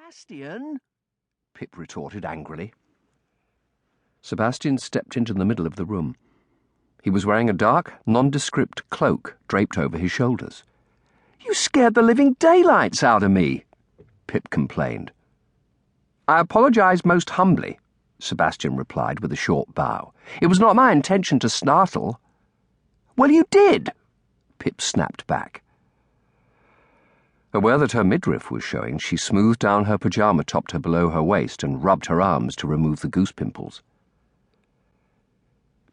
Sebastian, Pip retorted angrily. Sebastian stepped into the middle of the room. He was wearing a dark, nondescript cloak draped over his shoulders. "You scared the living daylights out of me," Pip complained. "I apologize most humbly," Sebastian replied with a short bow. "It was not my intention to startle." "Well, you did," Pip snapped back. Aware that her midriff was showing, she smoothed down her pyjama top to below her waist and rubbed her arms to remove the goose pimples.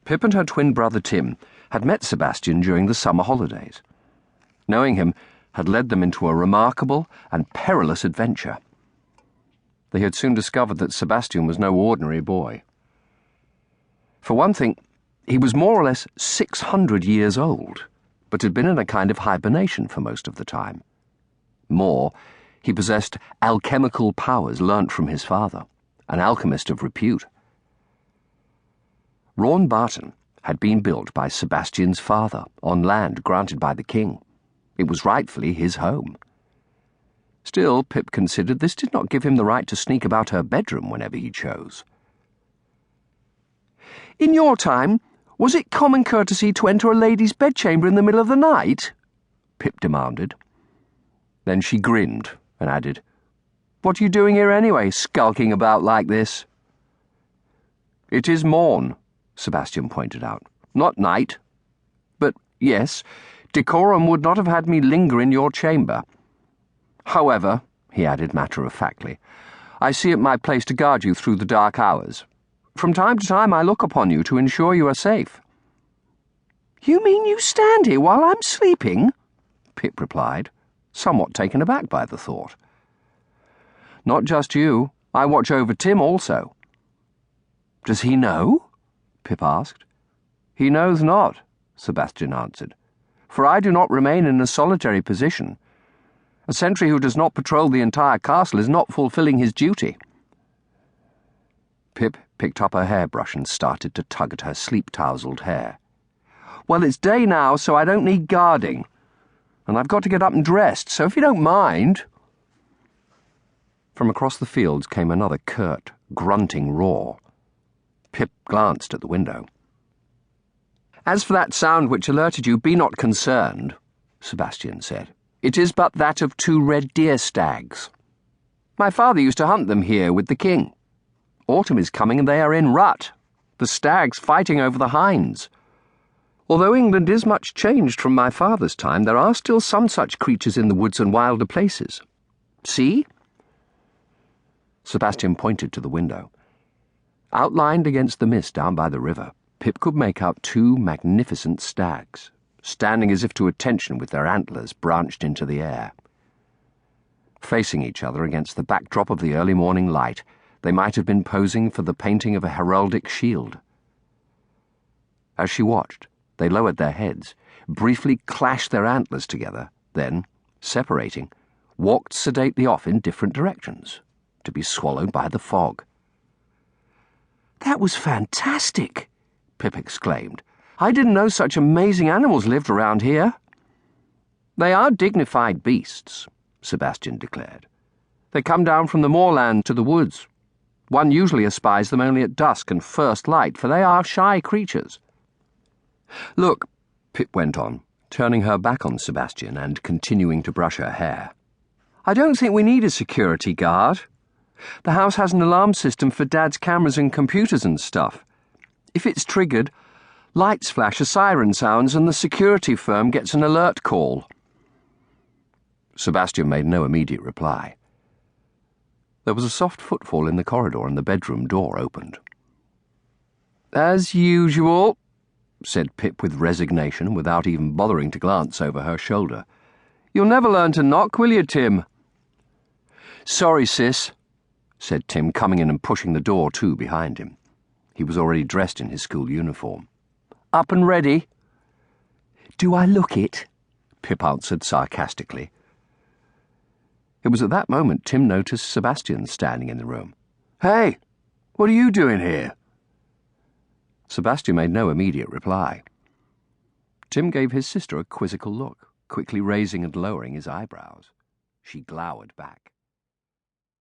Pip and her twin brother Tim had met Sebastian during the summer holidays. Knowing him had led them into a remarkable and perilous adventure. They had soon discovered that Sebastian was no ordinary boy. For one thing, he was more or less 600 years old, but had been in a kind of hibernation for most of the time. More, he possessed alchemical powers learnt from his father, an alchemist of repute. Rawn Barton had been built by Sebastian's father on land granted by the king. It was rightfully his home. Still, Pip considered this did not give him the right to sneak about her bedroom whenever he chose. "In your time, was it common courtesy to enter a lady's bedchamber in the middle of the night?" Pip demanded. Then she grinned and added, "What are you doing here anyway, skulking about like this?" "It is morn," Sebastian pointed out, "not night. But, yes, decorum would not have had me linger in your chamber. However," he added matter-of-factly, "I see it my place to guard you through the dark hours. From time to time I look upon you to ensure you are safe." "You mean you stand here while I'm sleeping?" Pip replied, somewhat taken aback by the thought. "Not just you. I watch over Tim also." "Does he know?" Pip asked. "He knows not," Sebastian answered, "for I do not remain in a solitary position. A sentry who does not patrol the entire castle is not fulfilling his duty." Pip picked up her hairbrush and started to tug at her sleep-tousled hair. "Well, it's day now, so I don't need guarding. And I've got to get up and dressed, so if you don't mind—" From across the fields came another curt, grunting roar. Pip glanced at the window. "As for that sound which alerted you, be not concerned," Sebastian said. "It is but that of 2 red deer stags. My father used to hunt them here with the king. Autumn is coming and they are in rut, the stags fighting over the hinds. Although England is much changed from my father's time, there are still some such creatures in the woods and wilder places. See?" Sebastian pointed to the window. Outlined against the mist down by the river, Pip could make out 2 magnificent stags, standing as if to attention with their antlers branched into the air. Facing each other against the backdrop of the early morning light, they might have been posing for the painting of a heraldic shield. As she watched, they lowered their heads, briefly clashed their antlers together, then, separating, walked sedately off in different directions, to be swallowed by the fog. "That was fantastic," Pip exclaimed. "I didn't know such amazing animals lived around here." "They are dignified beasts," Sebastian declared. "They come down from the moorland to the woods. One usually espies them only at dusk and first light, for they are shy creatures. Look," Pip went on, turning her back on Sebastian and continuing to brush her hair. "I don't think we need a security guard. The house has an alarm system for Dad's cameras and computers and stuff. If it's triggered, lights flash, a siren sounds, and the security firm gets an alert call." Sebastian made no immediate reply. There was a soft footfall in the corridor and the bedroom door opened. "As usual," said Pip with resignation, without even bothering to glance over her shoulder. "You'll never learn to knock, will you, Tim?" "Sorry, sis," said Tim, coming in and pushing the door to behind him. He was already dressed in his school uniform. "Up and ready?" "Do I look it?" Pip answered sarcastically. It was at that moment Tim noticed Sebastian standing in the room. "Hey, what are you doing here?" Sebastian made no immediate reply. Tim gave his sister a quizzical look, quickly raising and lowering his eyebrows. She glowered back.